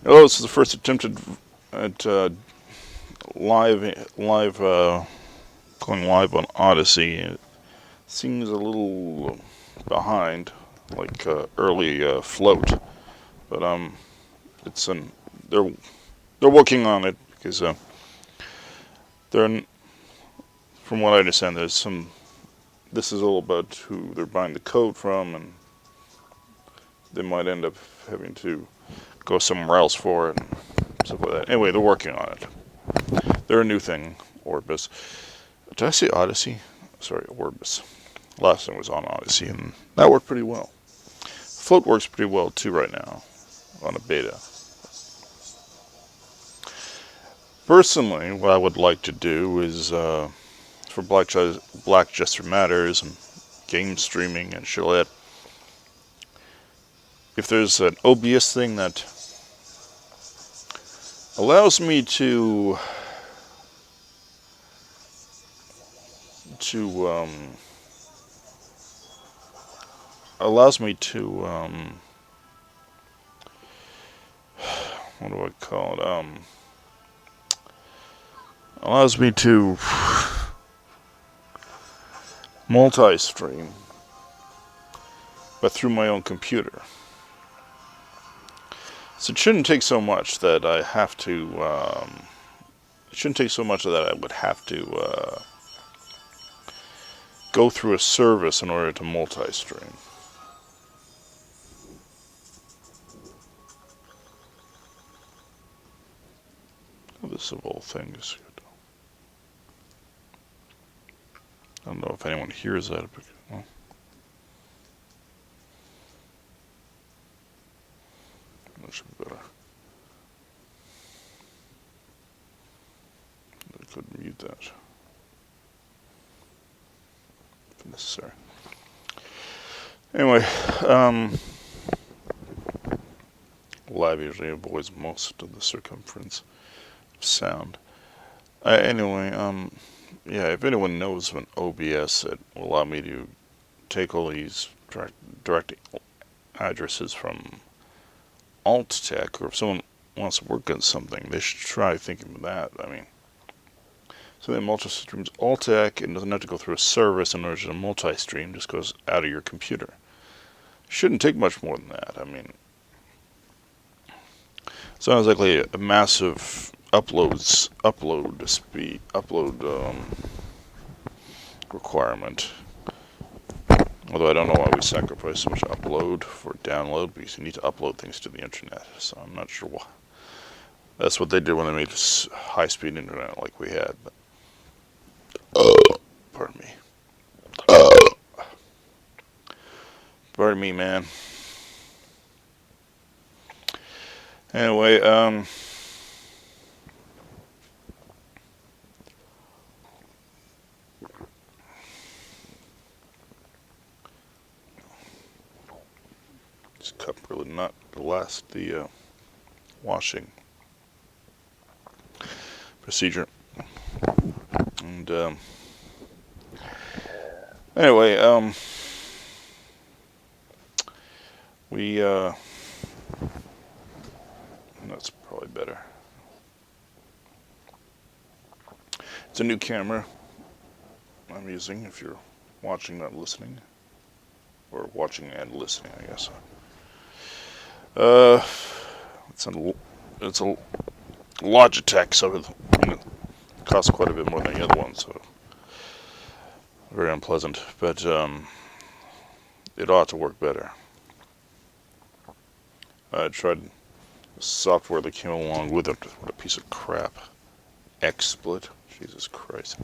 Oh, this is the first attempt at going live on Odyssey. It seems a little behind, like early float, but it's they're working on it because they're, from what I understand, there's some. This is all about who they're buying the code from, and they might end up having to go somewhere else for it and stuff like that. Anyway, they're working on it. They're a new thing, Orbys. Did I say Odyssey? Sorry, Orbys. Last time was on Odyssey, and that worked pretty well. Float works pretty well too right now on a beta. Personally, what I would like to do is for Black Jester Matters and game streaming and shit like that. If there's an OBS thing that allows me to what do I call it? Allows me to multi-stream, but through my own computer. So it shouldn't take so much that I have to. It shouldn't take so much that I would have to go through a service in order to multi-stream. This of all things. I don't know if anyone hears that. But, well, that should be better. I could mute that if necessary. Anyway, live usually avoids most of the circumference of sound. Anyway, yeah, if anyone knows of an OBS that will allow me to take all these direct addresses from Alt-Tech, or if someone wants to work on something, they should try thinking of that. I mean, so that multi-streams Alt-Tech and doesn't have to go through a service in order to multi-stream, just goes out of your computer. Shouldn't take much more than that. I mean, sounds like a massive upload requirement. Although I don't know why we sacrifice so much upload for download, because you need to upload things to the internet. So I'm not sure why. That's what they did when they made high-speed internet like we had. But, pardon me. Pardon me, man. Anyway, this cup really not last the washing procedure. And anyway, that's probably better. It's a new camera I'm using, if you're watching, not listening. Or watching and listening, I guess. It's a Logitech, so it costs quite a bit more than the other one, so very unpleasant. But it ought to work better. I tried software that came along with it. What a piece of crap. XSplit. Jesus Christ.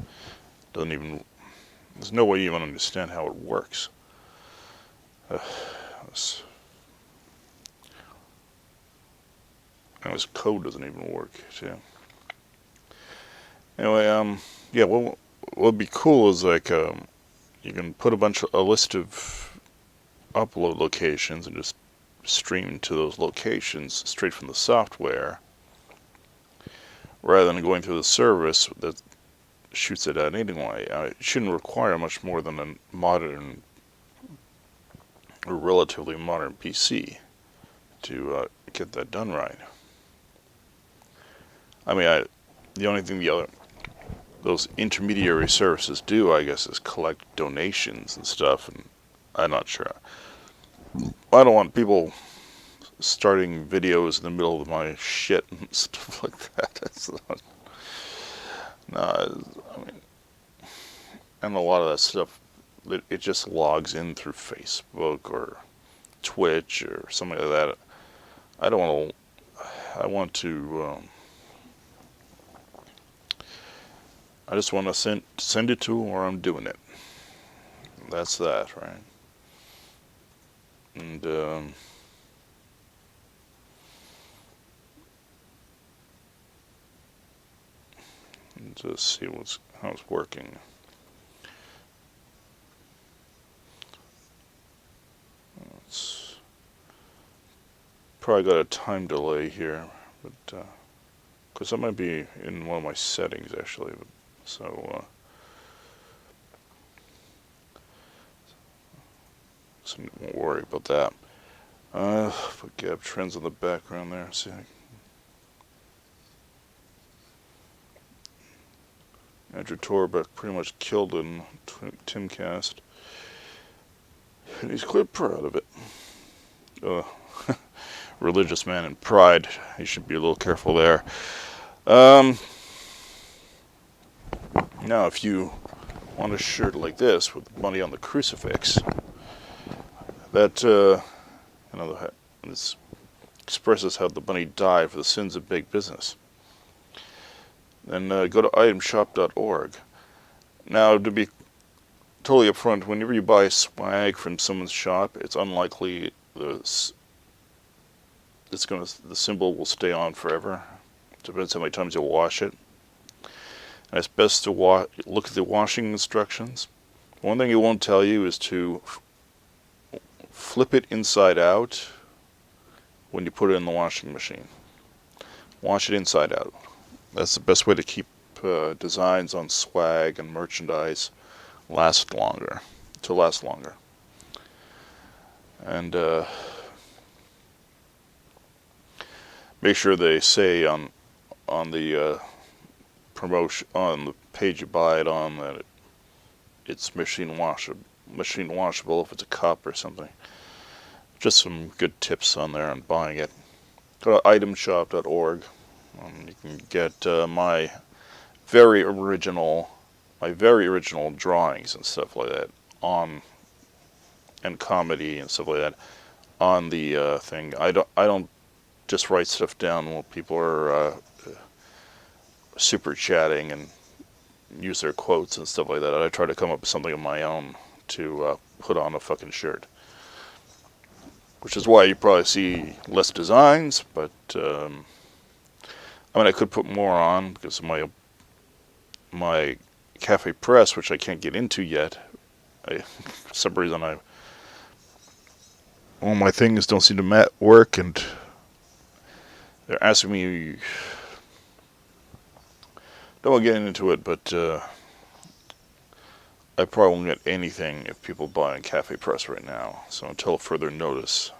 There's no way you even understand how it works. This code doesn't even work, too. Anyway, yeah, what would be cool is like, you can put a list of upload locations and just stream to those locations straight from the software, rather than going through the service that shoots it out anyway. It shouldn't require much more than a relatively modern PC to get that done right. I mean, the only thing those intermediary services do, I guess, is collect donations and stuff, and I'm not sure. I don't want people starting videos in the middle of my shit and stuff like that. That's not, no, I mean, and a lot of that stuff, it just logs in through Facebook or Twitch or something like that. I don't want to. I want to. I just want to send it to where I'm doing it. That's that, right? And just see how it's working. It's probably got a time delay here, but because that might be in one of my settings actually. So don't worry about that. Put Gab trends on the background there. See. Andrew Torbeck pretty much killed in Timcast. And he's quite proud of it. Religious man in pride. He should be a little careful there. Now, if you want a shirt like this with money on the crucifix, that this expresses how the bunny died for the sins of big business. Then go to itemshop.org. Now, to be totally upfront, whenever you buy swag from someone's shop, it's unlikely the symbol will stay on forever. Depends how many times you wash it. And it's best to look at the washing instructions. One thing it won't tell you is to flip it inside out when you put it in the washing machine. Wash it inside out. That's the best way to keep designs on swag and merchandise to last longer. And make sure they say on the promotion on the page you buy it on that it's machine washable if it's a cup or something. Just some good tips on there on buying it. Go to itemshop.org. You can get my very original drawings and stuff like that and comedy and stuff like that on the thing. I don't just write stuff down while people are super chatting and use their quotes and stuff like that. I try to come up with something of my own to put on a fucking shirt. Which is why you probably see less designs, but I mean, I could put more on because of my cafe press, which I can't get into yet. For some reason, all my things don't seem to work, and they're asking me. Don't want to get into it, but I probably won't get anything if people buy on Cafe Press right now. So until further notice,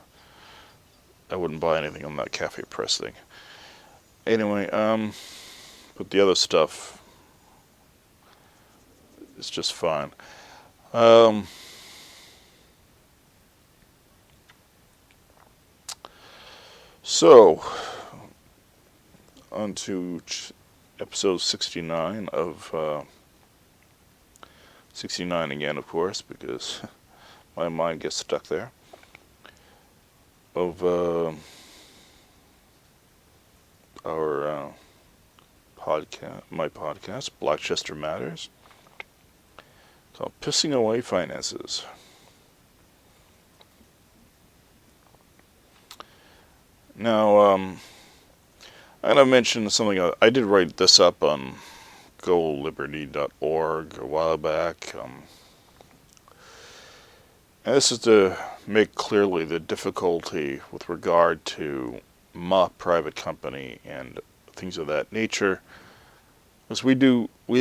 I wouldn't buy anything on that Cafe Press thing. Anyway, but the other stuff is just fine. So, on to episode 69 of 69 again, of course, because my mind gets stuck there. Of our podcast, my podcast, Black Chester Matters, called Pissing Away Finances. Now, I'm going to mention something. I did write this up on GoLiberty.org a while back. And this is to make clearly the difficulty with regard to Muh Private Company and things of that nature. As we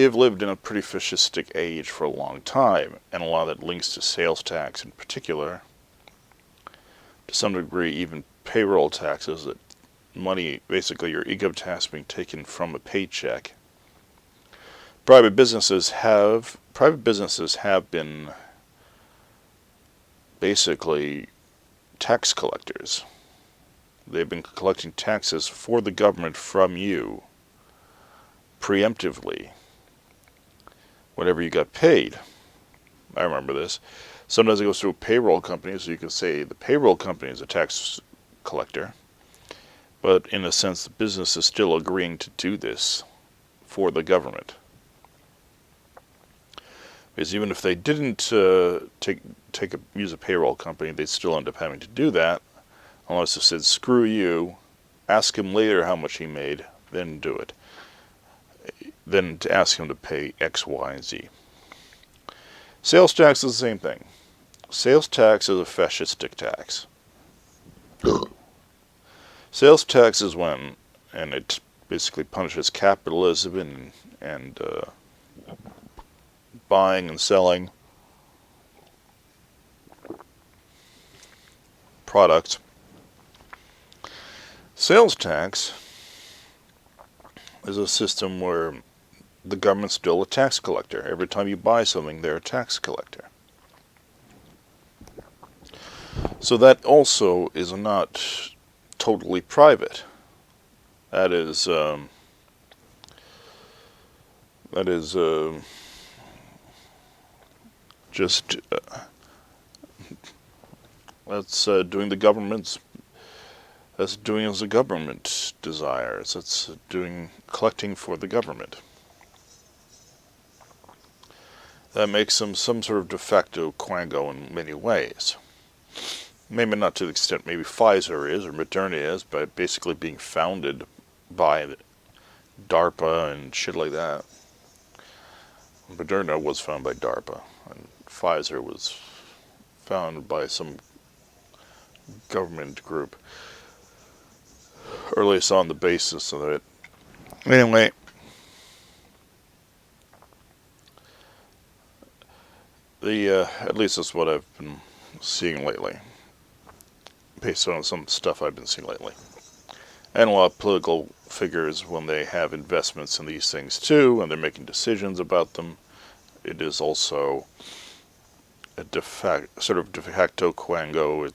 have lived in a pretty fascistic age for a long time, and a lot of that links to sales tax in particular. To some degree, even payroll taxes that money, basically your ego task being taken from a paycheck. Private businesses have been basically tax collectors. They've been collecting taxes for the government from you preemptively whenever you got paid. I remember this. Sometimes it goes through a payroll company, so you can say the payroll company is a tax collector. But in a sense, the business is still agreeing to do this for the government. Because even if they didn't use a payroll company, they'd still end up having to do that. Unless it said, screw you, ask him later how much he made, then do it. Then to ask him to pay X, Y, and Z. Sales tax is the same thing. Sales tax is a fascistic tax. Sales tax is when, and it basically punishes capitalism and buying and selling products. Sales tax is a system where the government's still a tax collector. Every time you buy something, they're a tax collector. So that also is not totally private. That is just that's doing the government's. That's doing as the government desires. That's doing collecting for the government. That makes them some sort of de facto quango in many ways. Maybe not to the extent maybe Pfizer is or Moderna is, but basically being founded by DARPA and shit like that. Moderna was founded by DARPA, and Pfizer was founded by some government group. Or at least on the basis of it. Anyway, at least that's what I've been seeing lately, based on some stuff I've been seeing lately. And a lot of political figures, when they have investments in these things too, and they're making decisions about them, it is also a sort of de facto quango.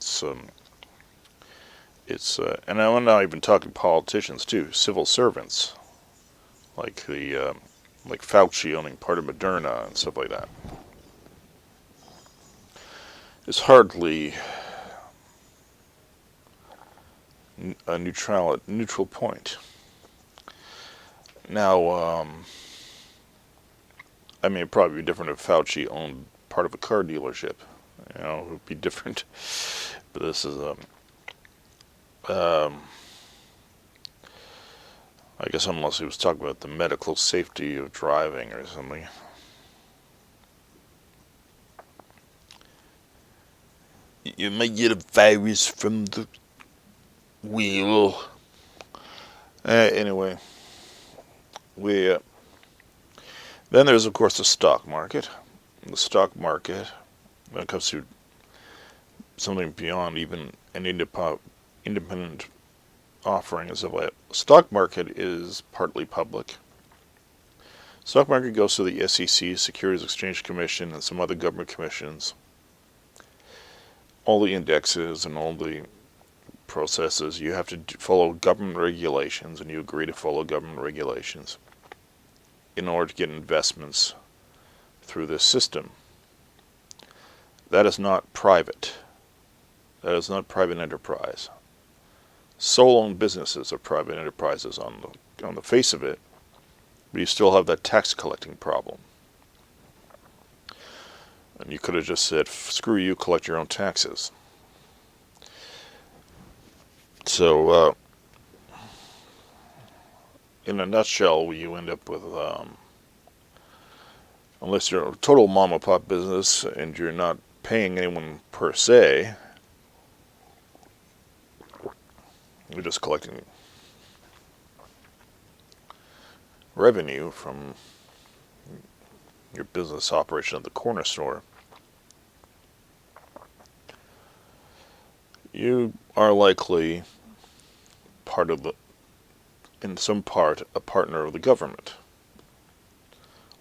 And I'm not even talking politicians too, civil servants, like Fauci owning part of Moderna and stuff like that. It's hardly a neutral point. Now, I mean, it'd probably be different if Fauci owned part of a car dealership. You know, it would be different. But this is I guess unless he was talking about the medical safety of driving or something. You might get a virus from the wheel. Anyway, then there's of course the stock market. The stock market, when it comes to something beyond even an independent offering and stuff like that, stock market is partly public. Stock market goes to the SEC, Securities Exchange Commission, and some other government commissions. All the indexes and all the processes, you have to follow government regulations, and you agree to follow government regulations in order to get investments through this system. That is not private. That is not private enterprise. Sole-owned businesses are private enterprises on the face of it, but you still have that tax collecting problem. And you could have just said, screw you, collect your own taxes. So, in a nutshell, you end up with, unless you're a total mom and pop business and you're not paying anyone per se, you're just collecting revenue from your business operation at the corner store. You are likely in some part, a partner of the government.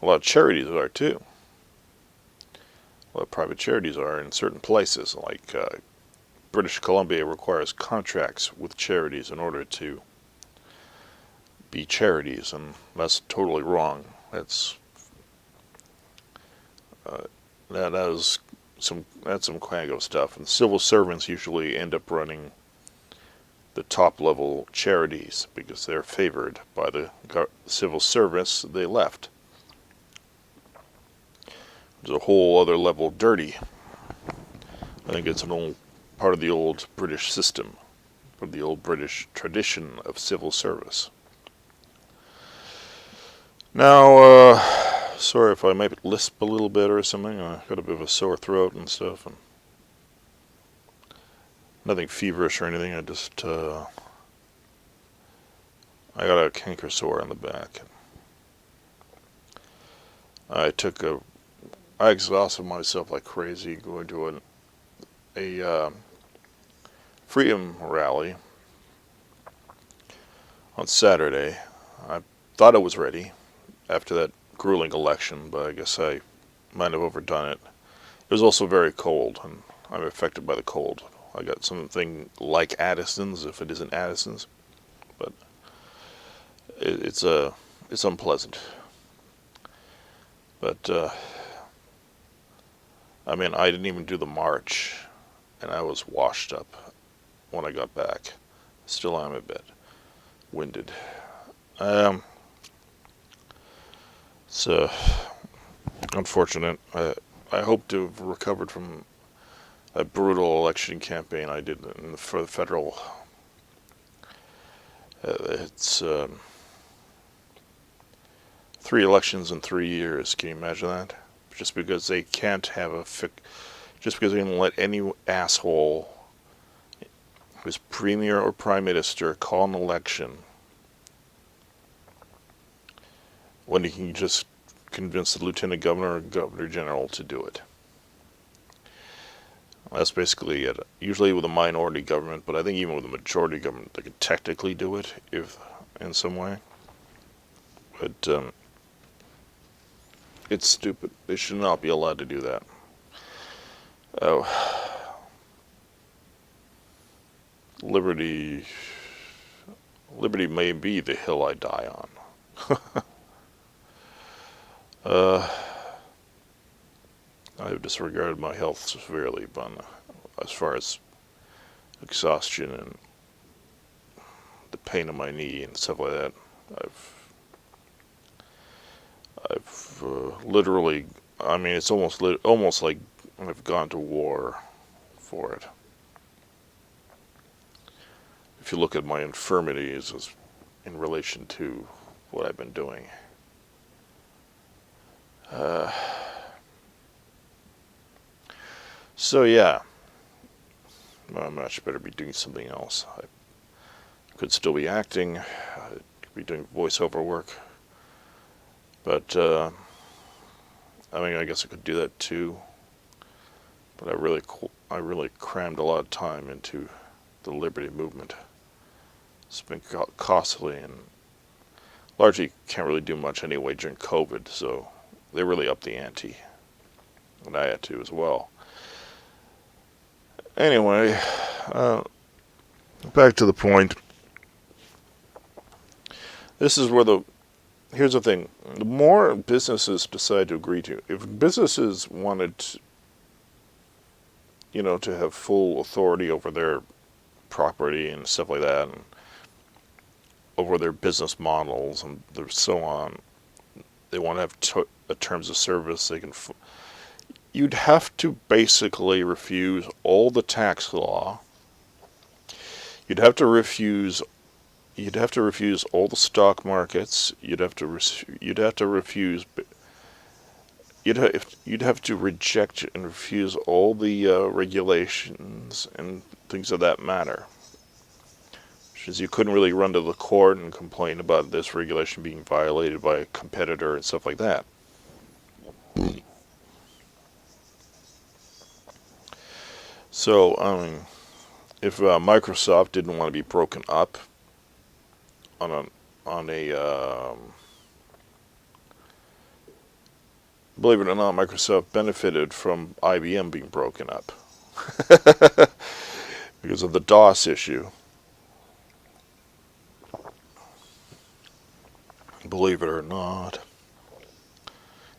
A lot of charities are too. A lot of private charities are in certain places, like British Columbia requires contracts with charities in order to be charities, and that's totally wrong. That's some quango stuff. And civil servants usually end up running the top level charities because they're favored by the civil service they left. There's a whole other level dirty. I think it's an old part of the old British system, of the old British tradition of civil service. Now, sorry if I might lisp a little bit or something. I've got a bit of a sore throat and stuff. And nothing feverish or anything. I got a canker sore on the back. I exhausted myself like crazy going to a freedom rally on Saturday. I thought I was ready after that grueling election, but I guess I might have overdone it. It was also very cold, and I'm affected by the cold. I got something like Addison's, if it isn't Addison's, but it's unpleasant. But I mean, I didn't even do the march, and I was washed up when I got back. Still am a bit winded. So unfortunate. I hope to have recovered from a brutal election campaign I did for the federal. It's 3 elections in 3 years. Can you imagine that? Just because they can't have just because they can let any asshole who's premier or prime minister call an election when he can just convince the lieutenant governor or governor general to do it. That's basically it. Usually with a minority government, but I think even with a majority government, they could technically do it if in some way. But it's stupid. They should not be allowed to do that. Oh. Liberty may be the hill I die on. I've disregarded my health severely, but as far as exhaustion and the pain in my knee and stuff like that, I've literally, I mean, it's almost like I've gone to war for it. If you look at my infirmities as in relation to what I've been doing. So yeah, I much better be doing something else. I could still be acting, I could be doing voiceover work, but I mean, I guess I could do that too. But I really crammed a lot of time into the liberty movement. It's been costly, and largely can't really do much anyway during COVID, so they really upped the ante, and I had to as well. Anyway, back to the point. This is where here's the thing. The more businesses decide to agree to, if businesses wanted, to have full authority over their property and stuff like that, and over their business models and so on, they want to have terms of service they can. You'd have to basically refuse all the tax law. You'd have to refuse all the stock markets. You'd have to reject and refuse all the regulations and things of that matter. Because you couldn't really run to the court and complain about this regulation being violated by a competitor and stuff like that. So, if Microsoft didn't want to be broken up, on a believe it or not, Microsoft benefited from IBM being broken up because of the DOS issue. Believe it or not,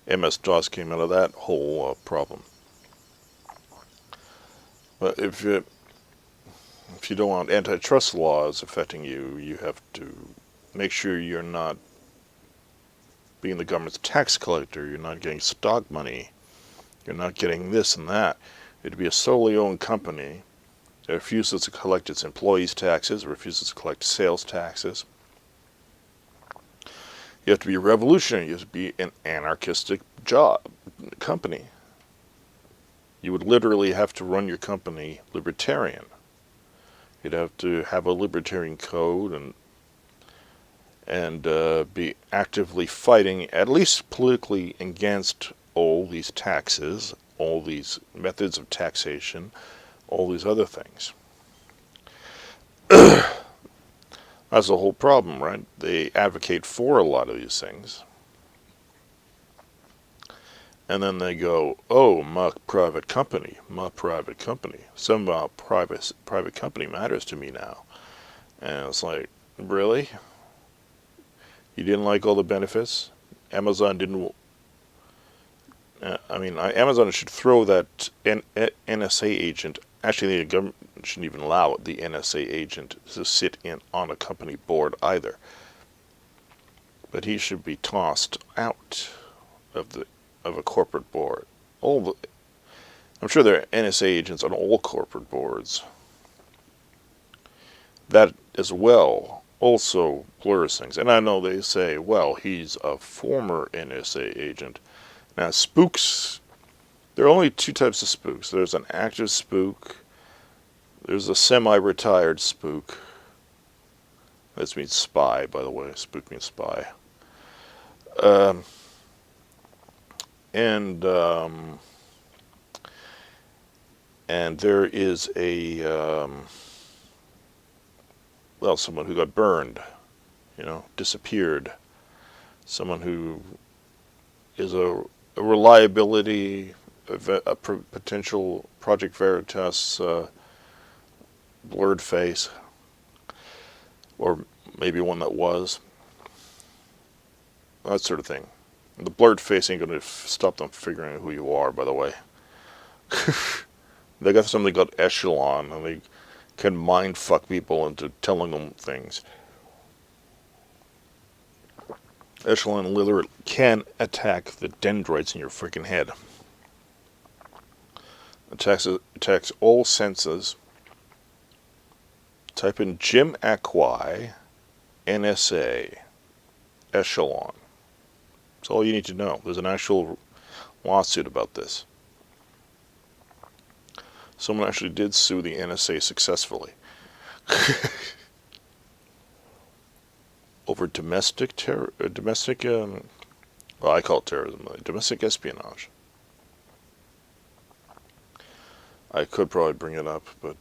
MS-DOS came out of that whole problem. But if you don't want antitrust laws affecting you, you have to make sure you're not being the government's tax collector, you're not getting stock money, you're not getting this and that. It'd be a solely owned company that refuses to collect its employees' taxes, refuses to collect sales taxes. You have to be revolutionary. You have to be an anarchistic company. You would literally have to run your company libertarian. You'd have to have a libertarian code and be actively fighting, at least politically, against all these taxes, all these methods of taxation, all these other things. That's the whole problem, right? They advocate for a lot of these things. And then they go, oh, Muh Private Company, Muh Private Company. Somehow private company matters to me now. And it's like, really? You didn't like all the benefits? Amazon didn't... Amazon should throw that NSA agent... Actually, the government shouldn't even allow the NSA agent to sit on a company board either. But he should be tossed out of a corporate board. I'm sure there are NSA agents on all corporate boards. That as well also blurs things. And I know they say, well, he's a former NSA agent. Now, spooks, there are only two types of spooks. There's an active spook. There's a semi-retired spook. That means spy, by the way. Spook means spy. And there is someone who got burned, disappeared. Someone who is a reliability, a potential Project Veritas blurred face, or maybe one that was. That sort of thing. The blurred face ain't going to stop them figuring out who you are, by the way. They got something called Echelon, and they can mind fuck people into telling them things. Echelon literally can attack the dendrites in your freaking head. Attacks all senses. Type in Jim Acquai, NSA, Echelon. That's all you need to know. There's an actual lawsuit about this. Someone actually did sue the NSA successfully. Over domestic I call it terrorism, domestic espionage. I could probably bring it up, but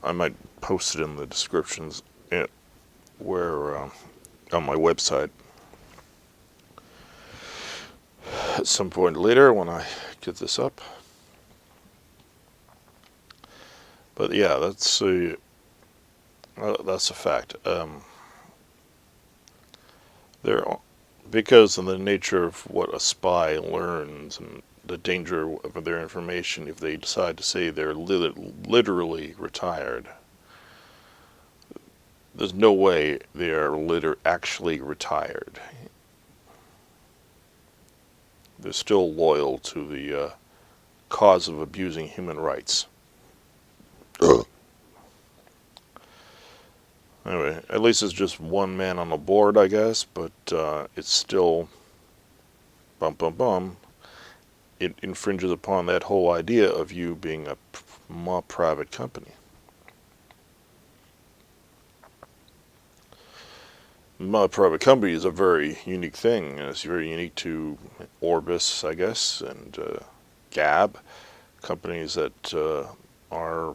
I might post it in the descriptions on my website at some point later when I get this up. But yeah, that's a fact. Because of the nature of what a spy learns and the danger of their information, if they decide to say they're literally retired, there's no way they are actually retired. They're still loyal to the cause of abusing human rights. Anyway, at least it's just one man on the board, I guess, but it's still it infringes upon that whole idea of you being a private company. My private company is a very unique thing, and it's very unique to Orbys, I guess, and Gab, companies that are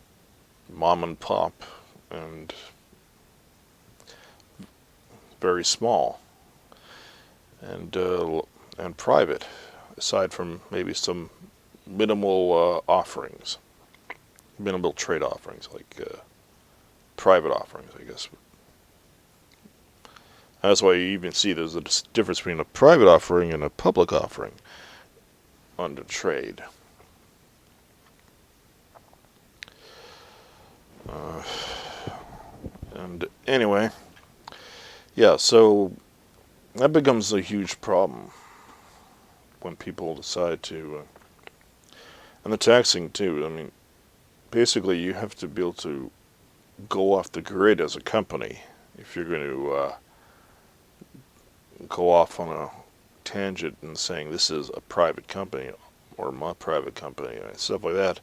mom and pop and very small and private, aside from maybe some minimal offerings, minimal trade offerings, like private offerings, I guess. That's why you even see there's a difference between a private offering and a public offering under trade. And anyway, yeah, so that becomes a huge problem when people decide to, and the taxing too. I mean, basically you have to be able to go off the grid as a company if you're going to go off on a tangent and saying this is a private company or my private company and stuff like that.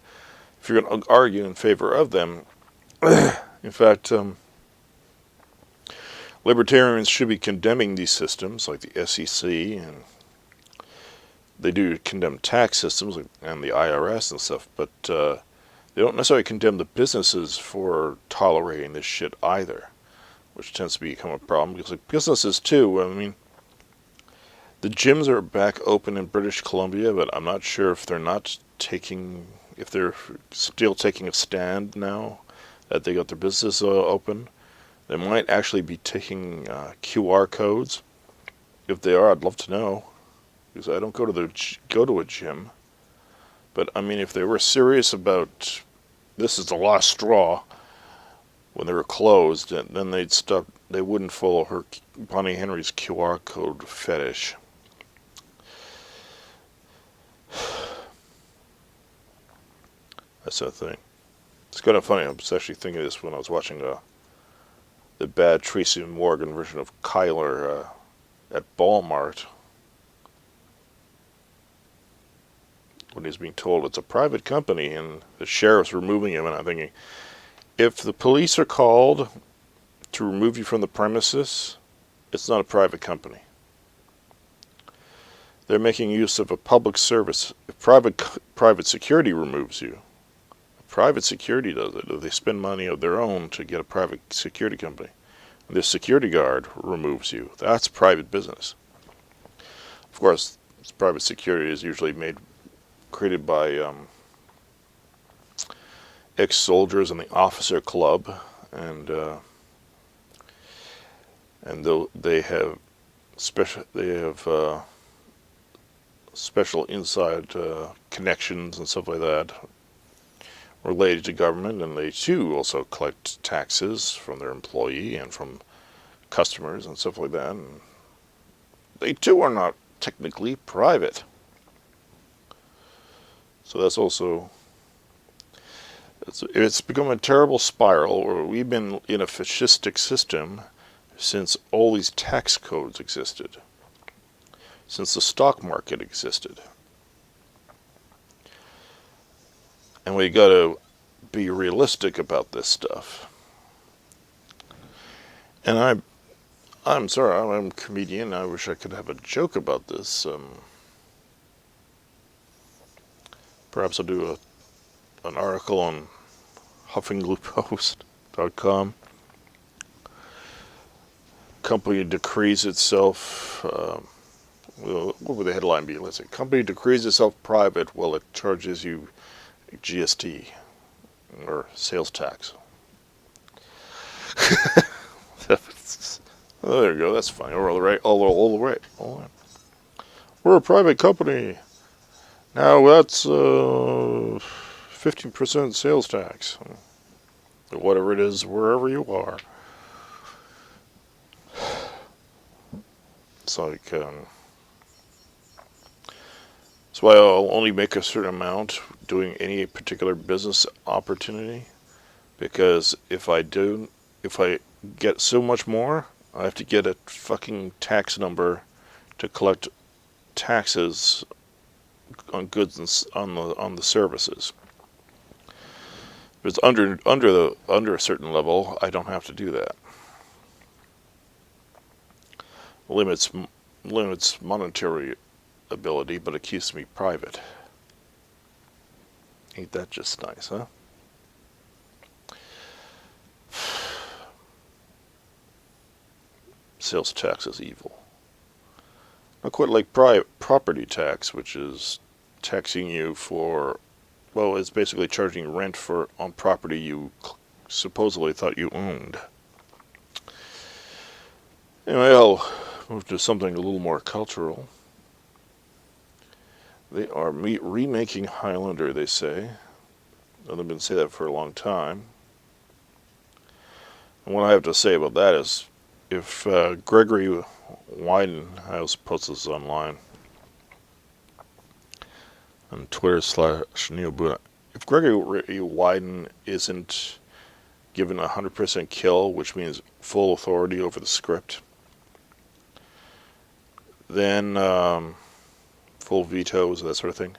If you're going to argue in favor of them, in fact, libertarians should be condemning these systems like the SEC, and they do condemn tax systems and the IRS and stuff, but they don't necessarily condemn the businesses for tolerating this shit either, which tends to become a problem because like businesses too, I mean, the gyms are back open in British Columbia, but I'm not sure if they're still taking a stand now that they got their business open. They might actually be taking QR codes. If they are, I'd love to know, because I don't go to a gym. But I mean, if they were serious about this is the last straw when they were closed, then they'd stop. They wouldn't follow Bonnie Henry's QR code fetish. That's that thing. It's kind of funny. I was actually thinking of this when I was watching the bad Tracy Morgan version of Kyler at Walmart, when he's being told it's a private company and the sheriff's removing him, and I'm thinking, if the police are called to remove you from the premises, it's not a private company. They're making use of a public service. If private security removes you, private security does it. They spend money of their own to get a private security company. And this security guard removes you. That's private business. Of course, private security is usually created by ex-soldiers in the officer club, and they have special inside connections and stuff like that related to government, and they too also collect taxes from their employee and from customers and stuff like that. And they too are not technically private. So that's also, it's become a terrible spiral where we've been in a fascistic system since all these tax codes existed, since the stock market existed. And we got to be realistic about this stuff. And I'm sorry, I'm a comedian. I wish I could have a joke about this. Perhaps I'll do an article on HuffingluePost.com. Company decrees itself. What would the headline be? Let's say, company decrees itself private while it charges you GST or sales tax. Oh, there you go. That's fine. All right. All right. We're a private company. Now that's 15% sales tax, or whatever it is, wherever you are. It's like that's why I'll only make a certain amount doing any particular business opportunity, because if I get so much more, I have to get a fucking tax number to collect taxes on goods and on the services. If it's under a certain level, I don't have to do that. Limits monetary ability, but it keeps me private. Ain't that just nice, huh? sales tax is evil. Not quite like property tax, which is taxing you for, well, it's basically charging rent on property you supposedly thought you owned. Anyway, I'll move to something a little more cultural. They are remaking Highlander, they say. They've been saying that for a long time. And what I have to say about that is, if Gregory Wyden, I also post this online on Twitter/Neobuna. If Gregory Wyden isn't given 100% kill, which means full authority over the script, then full vetoes, that sort of thing.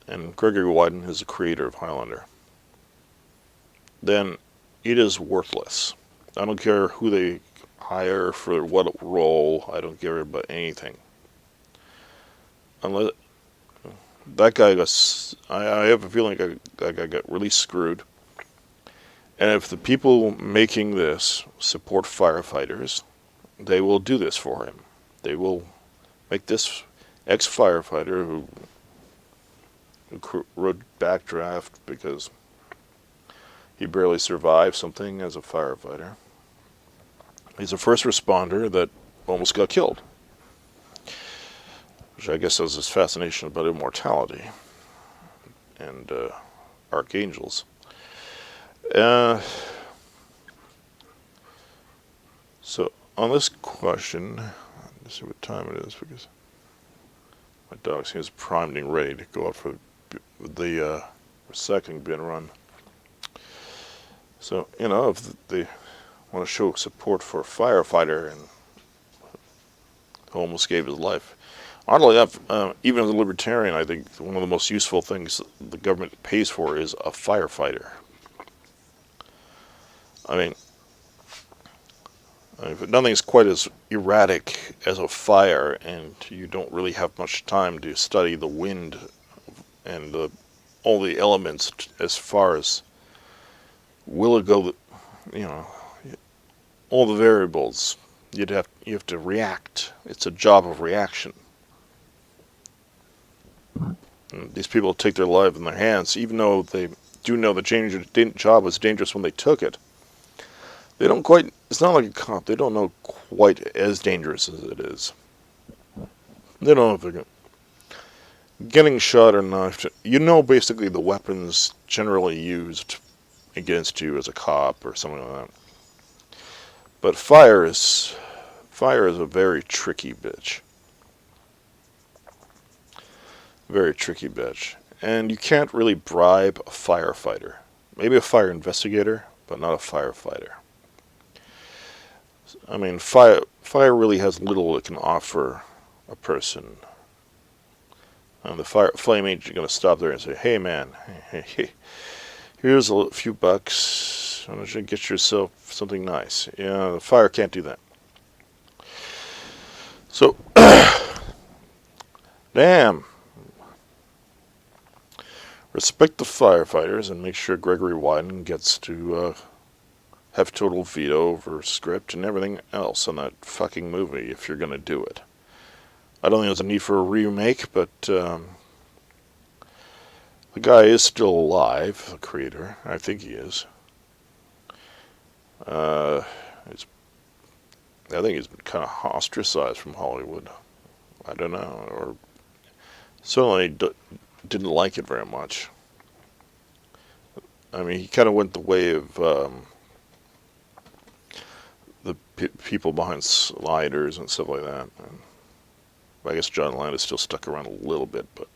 And Gregory Wyden is the creator of Highlander. Then it is worthless. I don't care who they hire for what role. I don't care about anything. Unless that guy got, I have a feeling that guy got really screwed. And if the people making this support firefighters, they will do this for him. They will make this ex-firefighter who wrote Backdraft because he barely survived something as a firefighter. He's a first responder that almost got killed, which I guess is his fascination about immortality and archangels. So on this question, let's see what time it is, because my dog seems primed and ready to go out for the recycling bin run. So, you know, if they want to show support for a firefighter and who almost gave his life. Oddly enough, even as a libertarian, I think one of the most useful things the government pays for is a firefighter. I mean, nothing's quite as erratic as a fire, and you don't really have much time to study the wind and all the elements as far as will it go, you know, all the variables. You have to react. It's a job of reaction. And these people take their life in their hands, even though they do know the job was dangerous when they took it. They don't quite, it's not like a cop, they don't know quite as dangerous as it is. They don't know if they're getting shot or knifed. You know basically the weapons generally used against you as a cop or something like that. But fire is a very tricky bitch. Very tricky bitch. And you can't really bribe a firefighter. Maybe a fire investigator, but not a firefighter. I mean, fire really has little it can offer a person. And the flame agent is going to stop there and say, "Hey man, hey, here's a few bucks. Why don't you get yourself something nice?" Yeah, the fire can't do that. So, damn. Respect the firefighters and make sure Gregory Wyden gets to have total veto over script and everything else on that fucking movie if you're going to do it. I don't think there's a need for a remake, but the guy is still alive, the creator. I think he is. I think he's been kind of ostracized from Hollywood. I don't know, or certainly didn't like it very much. I mean, he kind of went the way of the people behind Sliders and stuff like that. And I guess John Landis still stuck around a little bit, but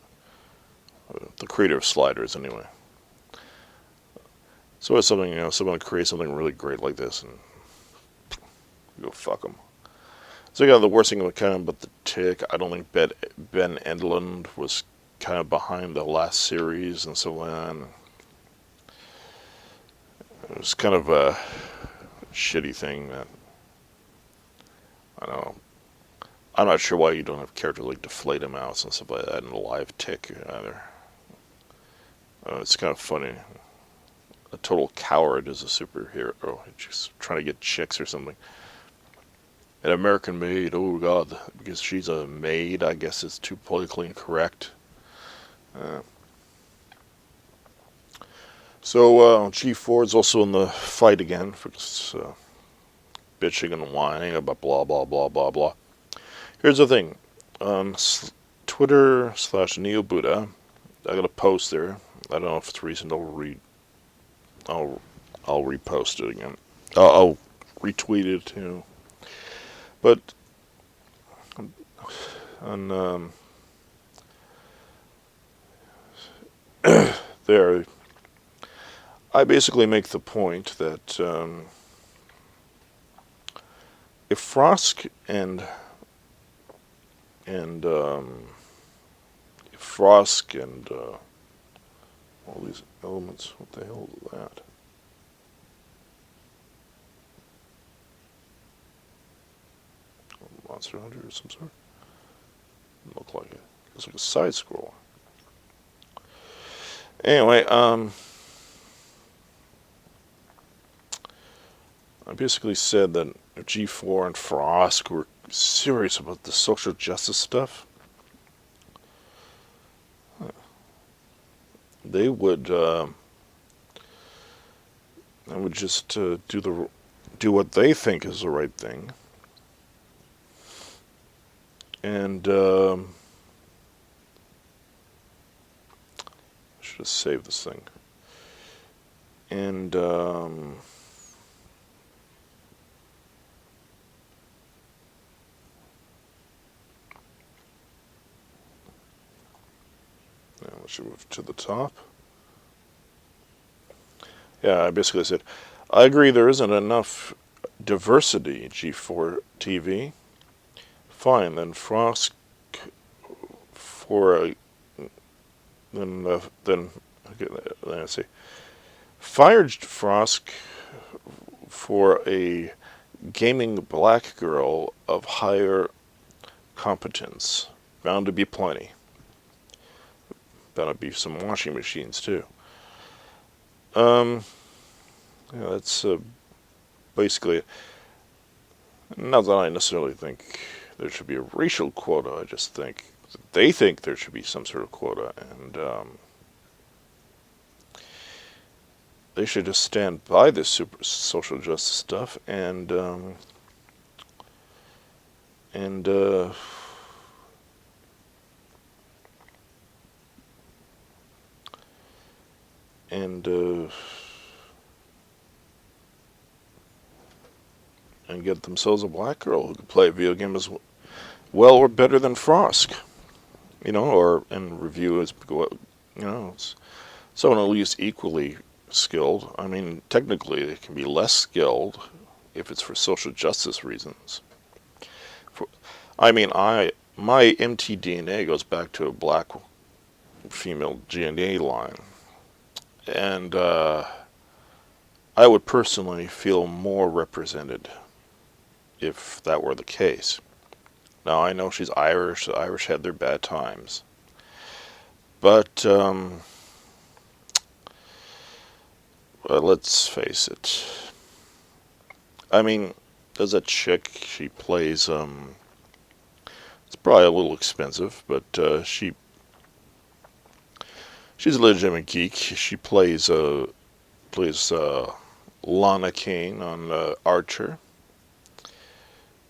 the creator of Sliders anyway. So it's something, you know, someone creates something really great like this and go fuck them. So the worst thing kind of about the Tick, I don't think Ben Edlund was kind of behind the last series and so on. It was kind of a shitty thing that, I don't know. I'm not sure why you don't have characters like Deflate Mouse and stuff like that in a live Tick either. It's kind of funny. A total coward is a superhero, just trying to get chicks or something. An American maid, oh god, because she's a maid, I guess it's too politically incorrect. So G4 is also in the fight again for bitching and whining about blah blah blah blah blah. Here's the thing, on Twitter/NeoBuddha, I got a post there. I don't know if it's recent. I'll repost it again. I'll retweet it too. But on there, I basically make the point that if Frosk and all these elements, what the hell is that? Monster Hunter or some sort? Doesn't look like it. Looks like a side scroll. Anyway, I basically said that if G4 and Frosk were serious about the social justice stuff, they would just do what they think is the right thing, and I should have saved this thing, and now let's move to the top. Yeah, I basically said, I agree there isn't enough diversity in G4 TV. Fine, then Frosk for a then okay, let's see. Fired Frosk for a gaming black girl of higher competence. Bound to be plenty. Bound to be some washing machines too. Yeah, that's basically it. Not that I necessarily think there should be a racial quota. I just think they think there should be some sort of quota, and they should just stand by this super social justice stuff and get themselves a black girl who could play a video game as well or better than Frosk, or and review as someone at least equally skilled. I mean, technically, they can be less skilled if it's for social justice reasons. My mtDNA goes back to a black female DNA line, and I would personally feel more represented if that were the case. Now, I know she's Irish. The Irish had their bad times. But let's face it. I mean, there's a chick, she plays, it's probably a little expensive, but she's a legitimate geek. She plays Lana Kane on Archer.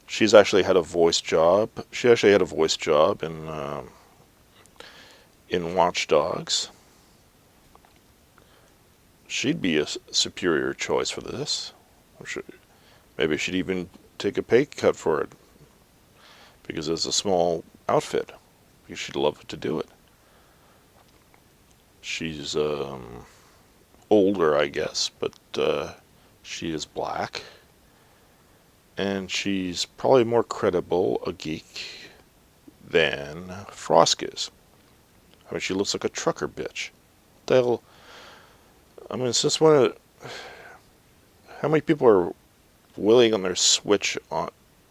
She's actually had a voice job. She actually had a voice job in Watch Dogs. She'd be a superior choice for this. Maybe she'd even take a pay cut for it, because it's a small outfit, because she'd love to do it. She's older, I guess, but she is black. And she's probably more credible a geek than Frosk is. I mean, she looks like a trucker bitch. What the hell? I mean, how many people are willing on their Switch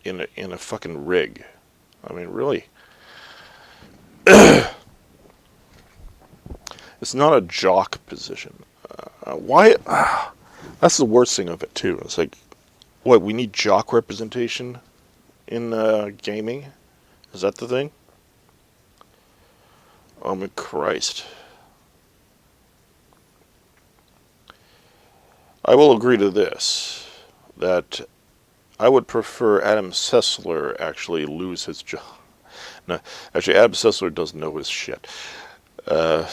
in a fucking rig? I mean, really? It's not a jock position. Why? That's the worst thing of it too. It's like, what, we need jock representation? in gaming? Is that the thing? Oh my Christ. I will agree to this, that I would prefer Adam Sessler actually lose his job. No, actually, Adam Sessler does know his shit. Uh,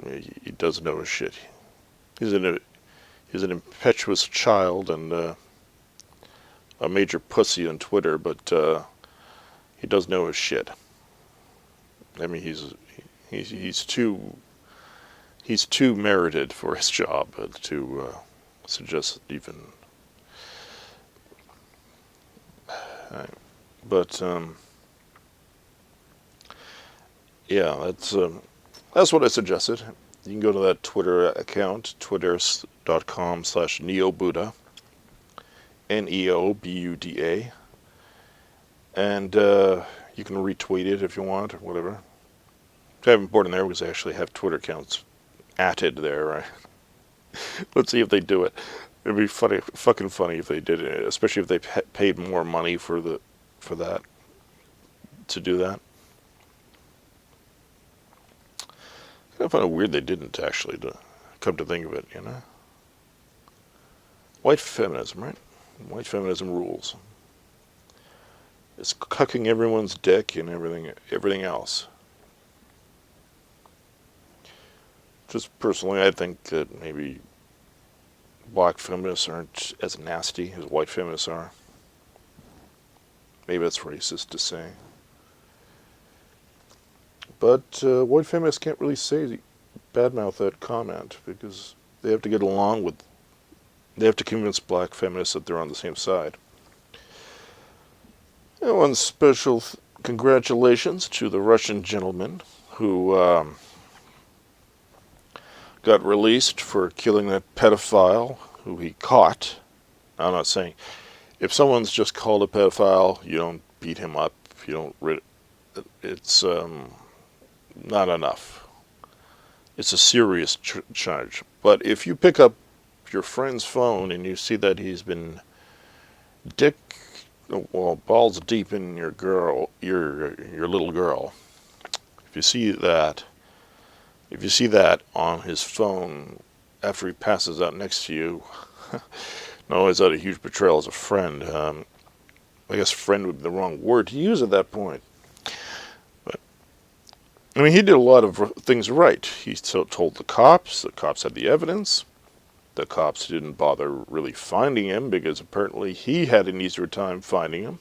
he does know his shit. He's an impetuous child and a major pussy on Twitter, but he does know his shit. I mean, he's too merited for his job to suggest even. But yeah, that's what I suggested. You can go to that Twitter account, twitter.com/neobuddha, NEOBUDA, and you can retweet it if you want, or whatever. I haven't put in there because I actually have Twitter accounts added there, right? Let's see if they do it. It'd be fucking funny if they did it, especially if they paid more money for that, to do that. I find it weird they didn't actually, to come to think of it, you know. White feminism, right? White feminism rules. It's cucking everyone's dick and everything else. Just personally, I think that maybe black feminists aren't as nasty as white feminists are. Maybe that's racist to say. But white feminists can't really say badmouth that comment because they have to get along with. They have to convince black feminists that they're on the same side. And one special congratulations to the Russian gentleman who got released for killing that pedophile who he caught. I'm not saying if someone's just called a pedophile, you don't beat him up. You don't. It's not enough. It's a serious charge. But if you pick up your friend's phone and you see that he's been balls deep in your little girl, if you see that on his phone after he passes out next to you, not only is that a huge betrayal as a friend, I guess friend would be the wrong word to use at that point. But I mean, he did a lot of things right. He told the cops had the evidence. The cops didn't bother really finding him because apparently he had an easier time finding him.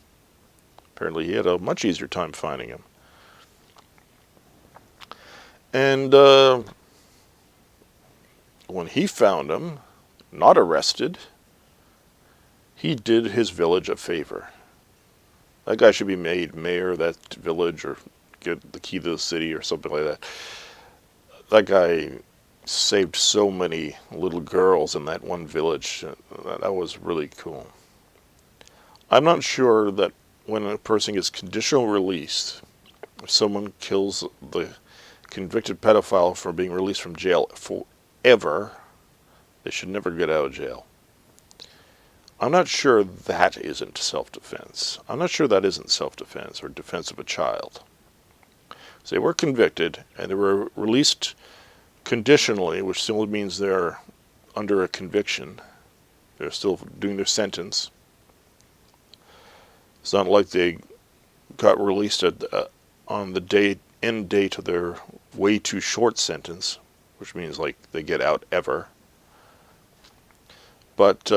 Apparently he had a much easier time finding him. And when he found him, not arrested, he did his village a favor. That guy should be made mayor of that village or get the key to the city or something like that. That guy saved so many little girls in that one village. That was really cool. I'm not sure that when a person gets conditional released, if someone kills the convicted pedophile for being released from jail forever, they should never get out of jail. I'm not sure that isn't self-defense. I'm not sure that isn't self-defense or defense of a child. So they were convicted and they were released conditionally, which still means they're under a conviction. They're still doing their sentence. It's not like they got released on the end date of their way too short sentence, which means like they get out ever. But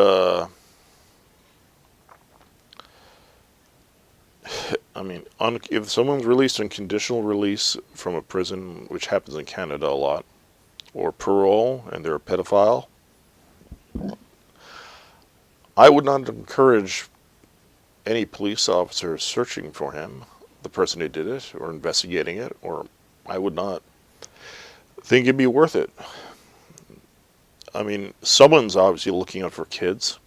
I mean, if someone's released on conditional release from a prison, which happens in Canada a lot, or parole, and they're a pedophile, I would not encourage any police officer searching for him, the person who did it, or investigating it, or I would not think it'd be worth it. I mean, someone's obviously looking out for kids.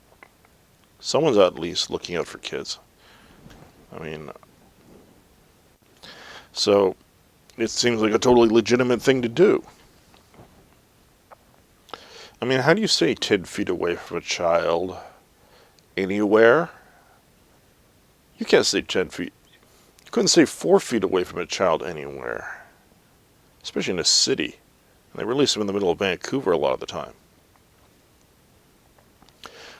Someone's at least looking out for kids. I mean, so it seems like a totally legitimate thing to do. I mean, how do you stay 10 feet away from a child anywhere? You can't stay 10 feet. You couldn't stay 4 feet away from a child anywhere, especially in a city. And they release them in the middle of Vancouver a lot of the time.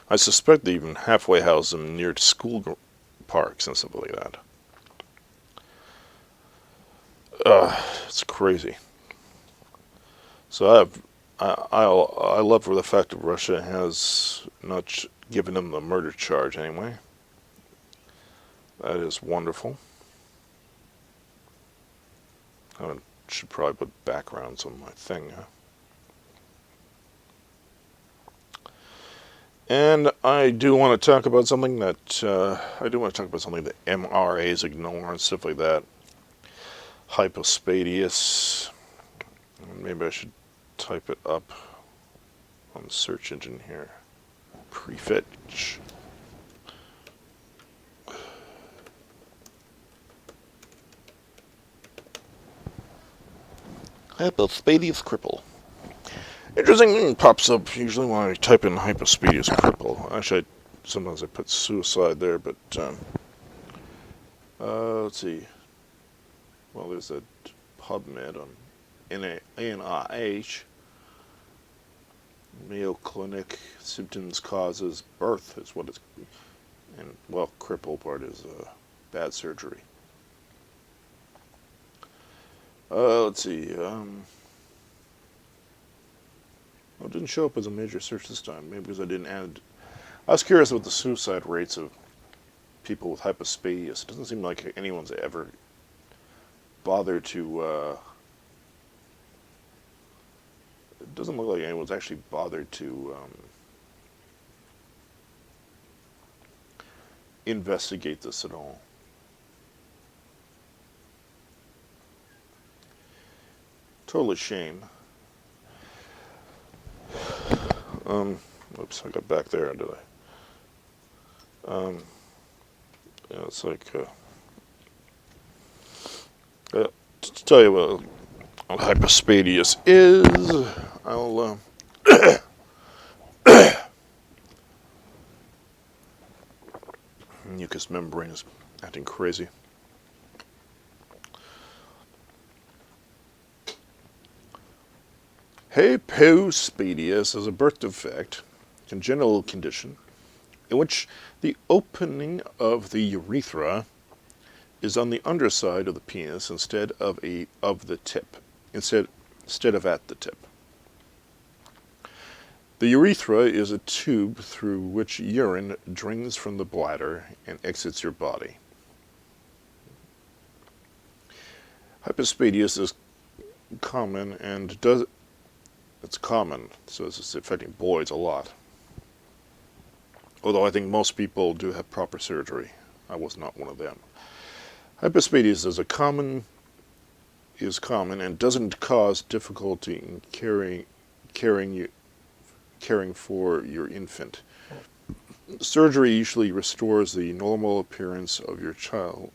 I suspect they even halfway house them near school parks and stuff like that. It's crazy. So I love for the fact that Russia has not given them the murder charge anyway. That is wonderful. I should probably put backgrounds on my thing. Huh? And I do want to talk about something that the MRAs ignore and stuff like that. Hypospadias. Maybe I should type it up on the search engine here. Presearch. Hypospadias Cripple. Interesting thing pops up usually when I type in Hypospadias Cripple. Actually, sometimes I put suicide there, but let's see. Well, there's a PubMed on NIH. Mayo Clinic, symptoms, causes, birth is what it's, and well, cripple part is bad surgery. Let's see. It didn't show up as a major search this time. Maybe because I didn't add. I was curious about the suicide rates of people with hypospadias. It doesn't seem like anyone's ever bothered to. It doesn't look like anyone's actually bothered to investigate this at all. Total shame. Oops, I got back there, did I? Yeah, it's like, to tell you what hypospadias is, I'll, mucous membrane is acting crazy. Hypospadias is a birth defect, congenital condition, in which the opening of the urethra is on the underside of the penis instead of at the tip. The urethra is a tube through which urine drains from the bladder and exits your body. Hypospadias is common and it's common, so it's affecting boys a lot. Although I think most people do have proper surgery. I was not one of them. Hypospadias is common and doesn't cause difficulty in caring for your infant. Surgery usually restores the normal appearance of your child.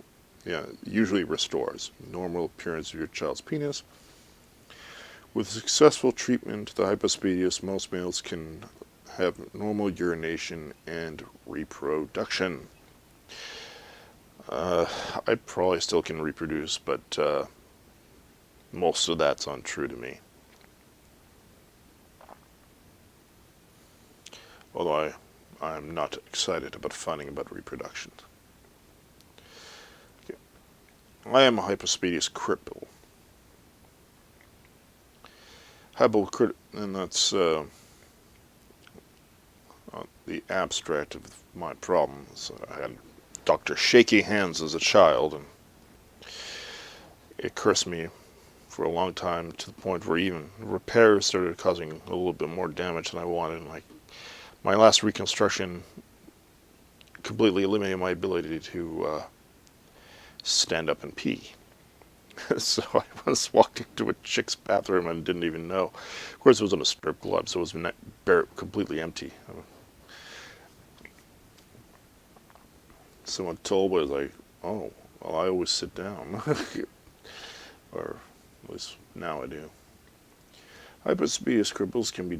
Yeah, usually restores normal appearance of your child's penis. With successful treatment, the hypospadias, most males can have normal urination and reproduction. I probably still can reproduce, but most of that's untrue to me. Although I'm not excited about finding about reproduction. Okay. I am a hypospadias cripple. And that's the abstract of my problems. I had Dr. Shaky Hands as a child, and it cursed me for a long time to the point where even repairs started causing a little bit more damage than I wanted. Like my last reconstruction completely eliminated my ability to stand up and pee. So I once walked into a chick's bathroom and didn't even know. Of course, it was in a strip club, so it was completely empty. Someone told me, I was like, oh, well, I always sit down. Or at least now I do. Hypospadias cripples can be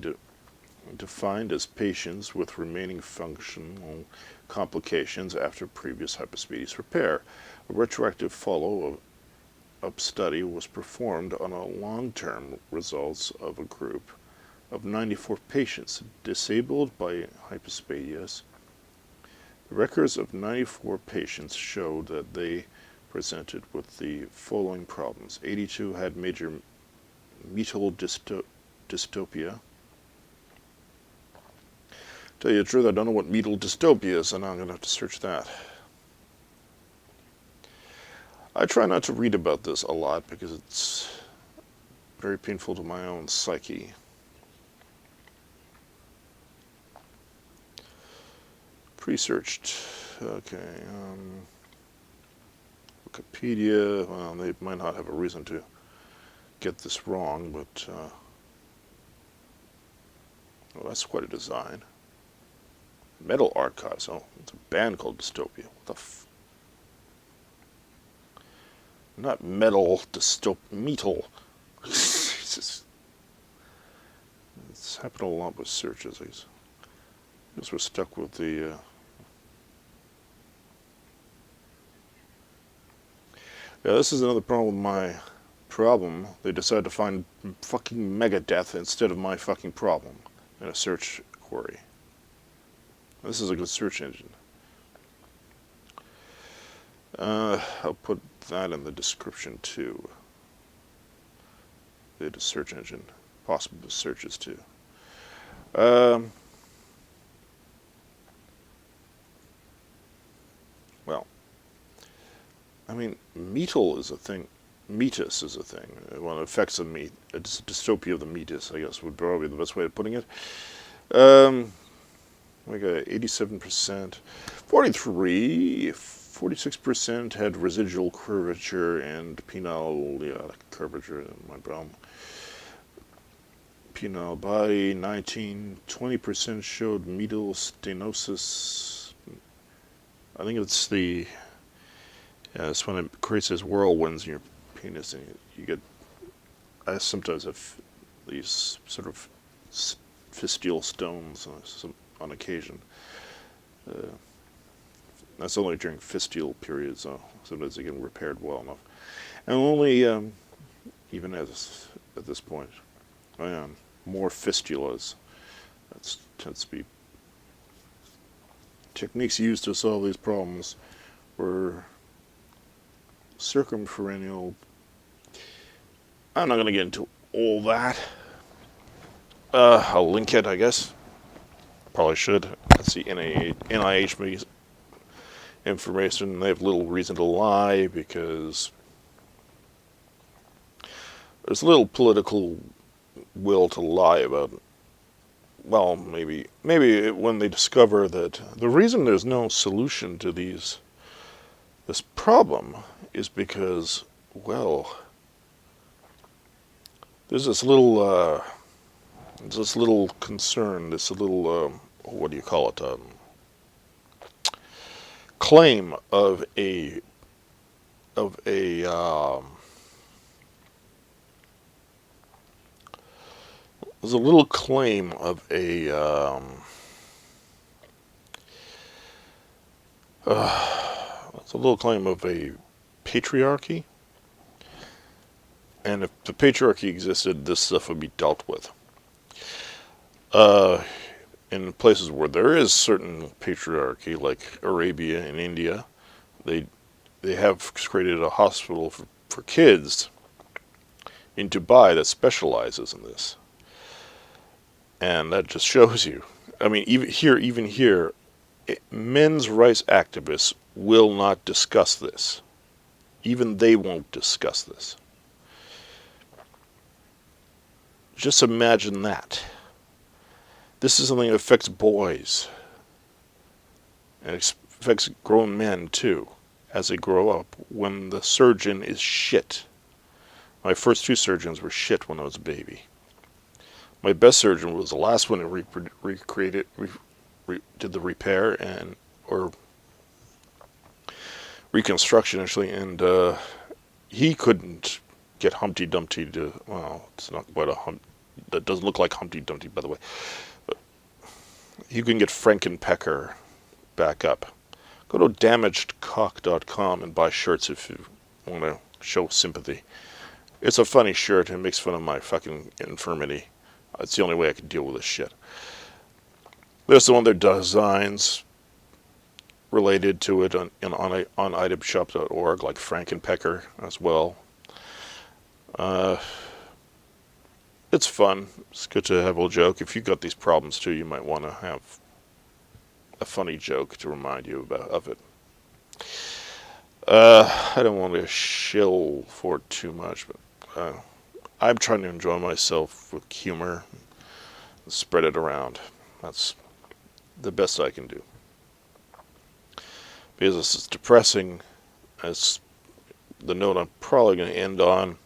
defined as patients with remaining functional complications after previous hypospadias repair. A retroactive follow-up study was performed on a long-term results of a group of 94 patients disabled by hypospadias. The records of 94 patients showed that they presented with the following problems. 82 had major metal dystopia. Tell you the truth, I don't know what metal dystopia is, and I'm going to have to search that. I try not to read about this a lot because it's very painful to my own psyche. Presearched. Okay. Wikipedia. Well, they might not have a reason to get this wrong, but well, that's quite a design. Metal Archives. Oh, it's a band called Dystopia. What the not metal, metal. Jesus. It's happened a lot with searches. I guess we're stuck with the... Yeah, this is another problem with my problem. They decided to find fucking Megadeth instead of my fucking problem in a search query. This is a good search engine. I'll put that in the description too. The search engine. Possible searches too. Well, I mean, metal is a thing. Metis is a thing. Well, it affects the meat. It's a dystopia of the metis, I guess, would probably be the best way of putting it. We got 87%, 46% had residual curvature and penile curvature. My problem. Penile body 20% showed medial stenosis. I think it's the it's when it creates these whirlwinds in your penis, and you get. I sometimes have these sort of fistule stones on occasion. That's only during fistule periods, so sometimes they get repaired well enough. And only, even at this point, more fistulas. That tends to be techniques used to solve these problems were circumferential. I'm not going to get into all that. I'll link it, I guess. Probably should. That's the NIH information. They have little reason to lie because there's little political will to lie about. Well, maybe when they discover that the reason there's no solution to this problem is because, well, there's this little concern, this little what do you call it? Claim of a there's a little claim of a it's a little claim of a patriarchy, and if the patriarchy existed, this stuff would be dealt with. In places where there is certain patriarchy, like Arabia and India, they have created a hospital for kids in Dubai that specializes in this. And that just shows you. I mean, even here, men's rights activists will not discuss this. Even they won't discuss this. Just imagine that. This is something that affects boys. And it affects grown men, too, as they grow up, when the surgeon is shit. My first two surgeons were shit when I was a baby. My best surgeon was the last one who did the repair or reconstruction, actually, and he couldn't get Humpty Dumpty to, well, it's not quite a that doesn't look like Humpty Dumpty, by the way. But you can get Frankenpecker back up. Go to damagedcock.com and buy shirts if you want to show sympathy. It's a funny shirt and makes fun of my fucking infirmity. It's the only way I can deal with this shit. There's some other designs related to it on itemshop.org, like Frankenpecker as well. It's fun. It's good to have a little joke. If you've got these problems too, you might want to have a funny joke to remind you of it. I don't want to shill for it too much, but I'm trying to enjoy myself with humor and spread it around. That's the best I can do. Because this is depressing, as the note I'm probably going to end on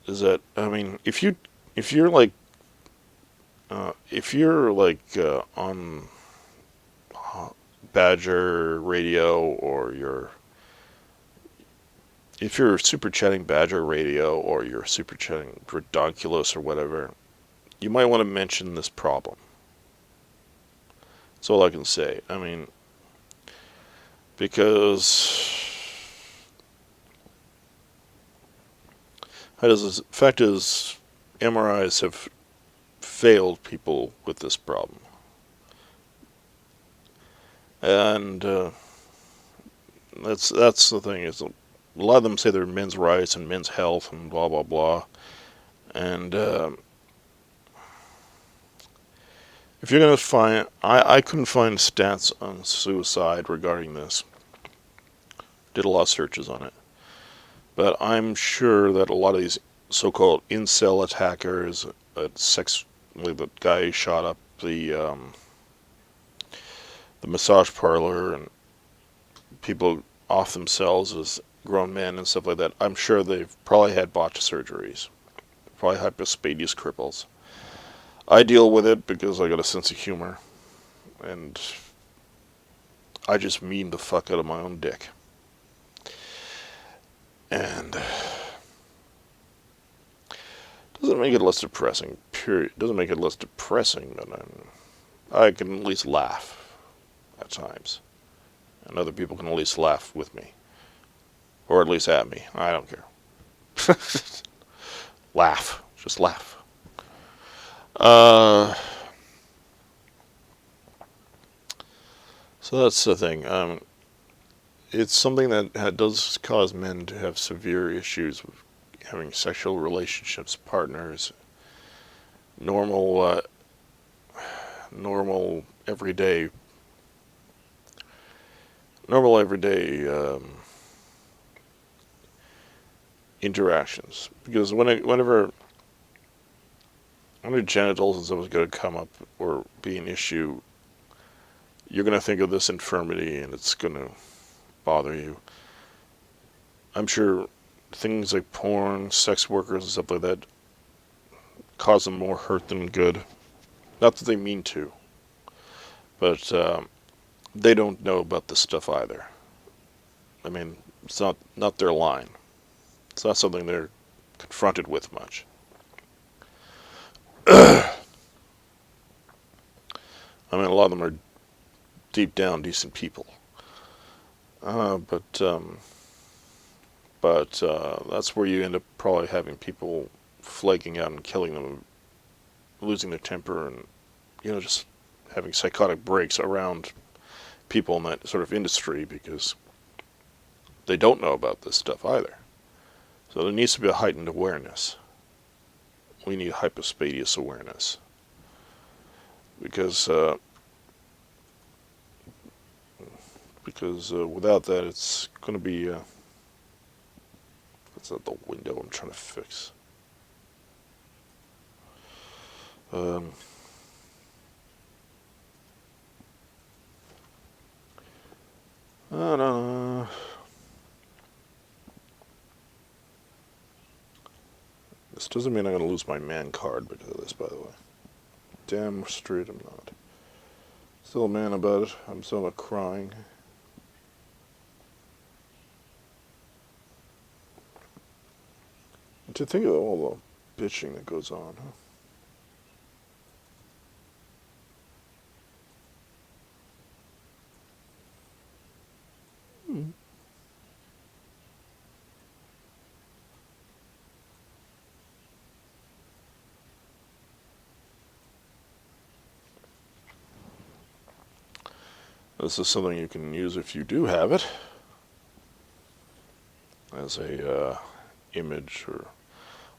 is that, I mean, if you're like on Badger Radio, or if you're super chatting Badger Radio, or you're super chatting Redonkulous or whatever, you might want to mention this problem. That's all I can say. I mean, because the fact is, MRIs have failed people with this problem. And that's the thing, is a lot of them say they're men's rights and men's health and blah blah blah. And if you're gonna find, I couldn't find stats on suicide regarding this. Did a lot of searches on it, but I'm sure that a lot of these so-called incel attackers, like the guy who shot up the massage parlor, and people off themselves as grown men and stuff like that, I'm sure they've probably had botched surgeries. Probably Hypospadias Cripples. I deal with it because I got a sense of humor, and I just mean the fuck out of my own dick. And doesn't make it less depressing, period. Doesn't make it less depressing, but I can at least laugh at times. And other people can at least laugh with me. Or at least at me. I don't care. Laugh. Just laugh. So that's the thing. It's something that does cause men to have severe issues with having sexual relationships, partners, normal everyday interactions. Because whenever genitals and stuff is going to come up or be an issue, you're going to think of this infirmity and it's going to bother you. I'm sure things like porn, sex workers and stuff like that cause them more hurt than good. Not that they mean to, but they don't know about this stuff either. I mean, it's not their line. It's not something they're confronted with much. I mean, a lot of them are deep down decent people. But that's where you end up probably having people flaking out and killing them, losing their temper, and just having psychotic breaks around people in that sort of industry, because they don't know about this stuff either. So there needs to be a heightened awareness. We need hypospadias awareness, because without that, it's going to be it's at the window I'm trying to fix. I don't know. This doesn't mean I'm going to lose my man card because of this, by the way. Damn straight I'm not. Still a man about it. I'm still not crying. And to think of all the bitching that goes on, huh? This is something you can use if you do have it as a image, or,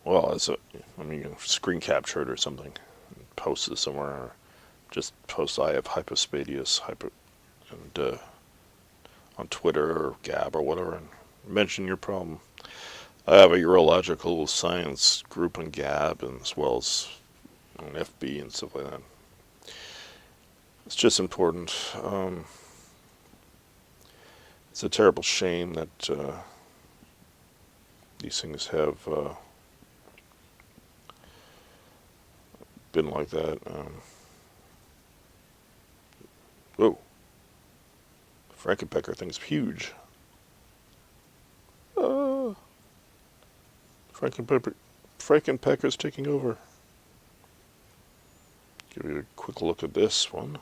well, as a, I mean, you can screen capture it or something and post it somewhere, or just post I have hypospadias and on Twitter or Gab or whatever, and mention your problem. I have a urological science group on Gab, and as well as on FB and stuff like that. It's just important. It's a terrible shame that these things have been like that. Whoa. Frankenpecker thing's huge. Frankenpecker's taking over. Give you a quick look at this one.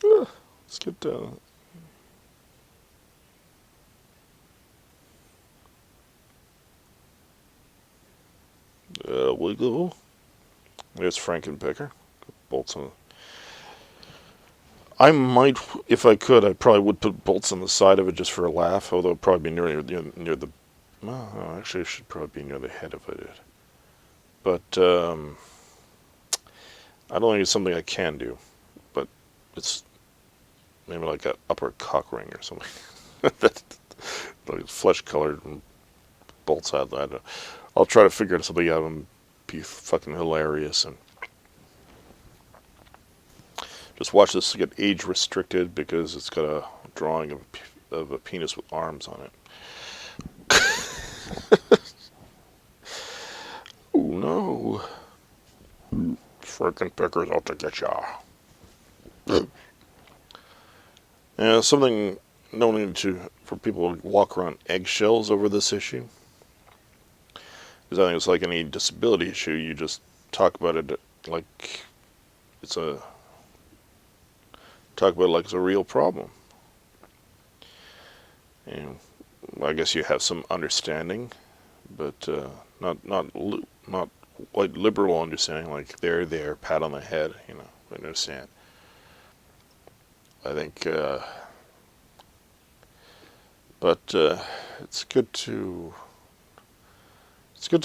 Let's get down. There we go. There's Frankenpecker. Bolts on. I might, if I could, I probably would put bolts on the side of it just for a laugh. Although it'd probably be near the. Well, actually, it should probably be near the head of it. But I don't think it's something I can do. But it's maybe like an upper cock ring or something. That, like flesh-colored bolts out. I'll try to figure something out and be fucking hilarious, and just watch this get age restricted because it's got a drawing of a penis with arms on it. Oh no. Frankenpecker's out to get ya. And something no need for people to walk around eggshells over this issue. Because I think it's like any disability issue, you just talk about it like it's a real problem. And I guess you have some understanding, but not like liberal understanding, like there, pat on the head, I understand. I think, but it's good to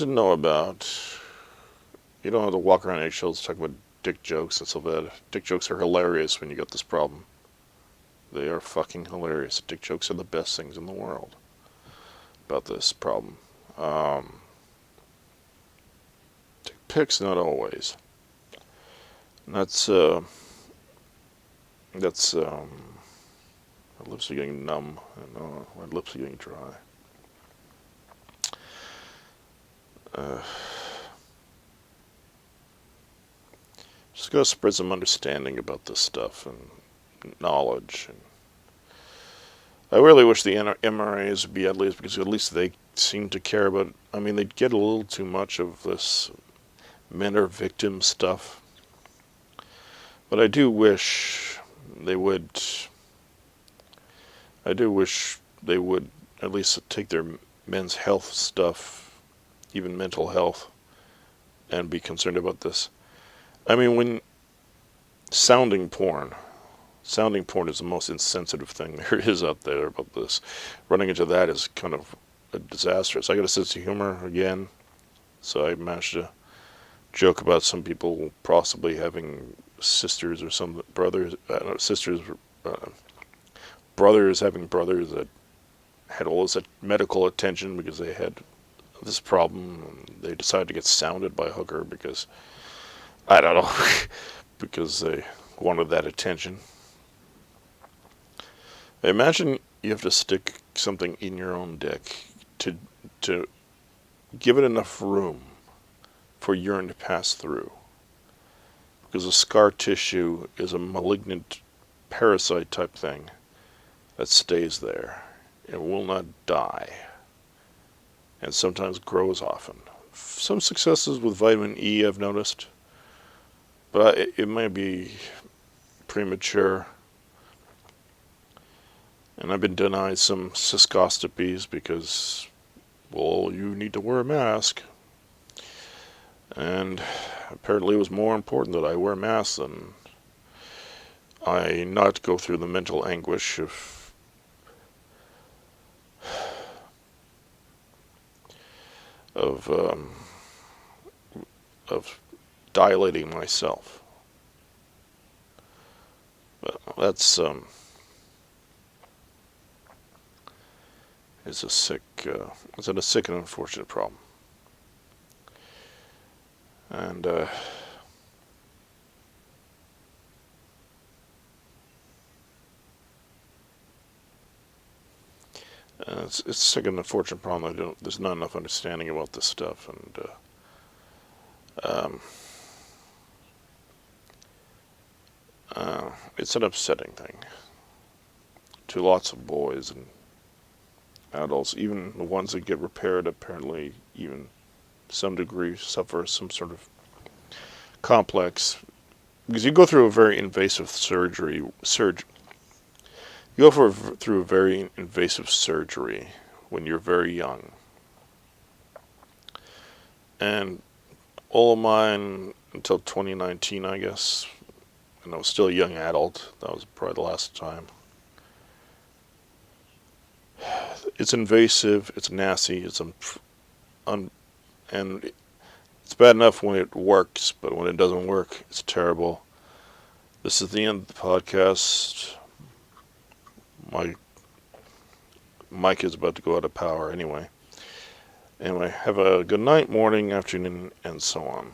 know about. You don't have to walk around eggshells talking about dick jokes and stuff like that. Dick jokes are hilarious when you got this problem. They are fucking hilarious. Dick jokes are the best things in the world about this problem. Dick pics, not always. And that's my lips are getting numb, and my lips are getting dry. Just gotta spread some understanding about this stuff and knowledge. And I really wish the MRAs would be because at least they seem to care about. I mean, they get a little too much of this men are victim stuff, but I do wish they would. I do wish they would at least take their men's health stuff, even mental health, and be concerned about this. I mean, when sounding porn is the most insensitive thing there is out there about this. Running into that is kind of disastrous. I got a sense of humor again, so I managed to joke about some people possibly having sisters or some brothers, brothers having brothers that had all this medical attention because they had this problem, and they decided to get sounded by a hooker because, I don't know, because they wanted that attention. Imagine you have to stick something in your own dick to give it enough room for urine to pass through. Because the scar tissue is a malignant parasite type thing that stays there and will not die, and sometimes grows often. Some successes with vitamin E I've noticed, but it might be premature. And I've been denied some cystoscopies because, well, you need to wear a mask. And apparently it was more important that I wear a mask than I not go through the mental anguish of dilating myself. But that's it's a sick and unfortunate problem. And it's a sick and unfortunate problem. There's not enough understanding about this stuff, and it's an upsetting thing to lots of boys and adults, even the ones that get repaired. Apparently, even some degree suffer some sort of complex, because you go through a very invasive surgery. You go through a very invasive surgery when you're very young, and all of mine until 2019, I guess, and I was still a young adult. That was probably the last time. It's invasive. It's nasty. And it's bad enough when it works, but when it doesn't work, it's terrible. This is the end of the podcast. My mic is about to go out of power anyway. Anyway, have a good night, morning, afternoon, and so on.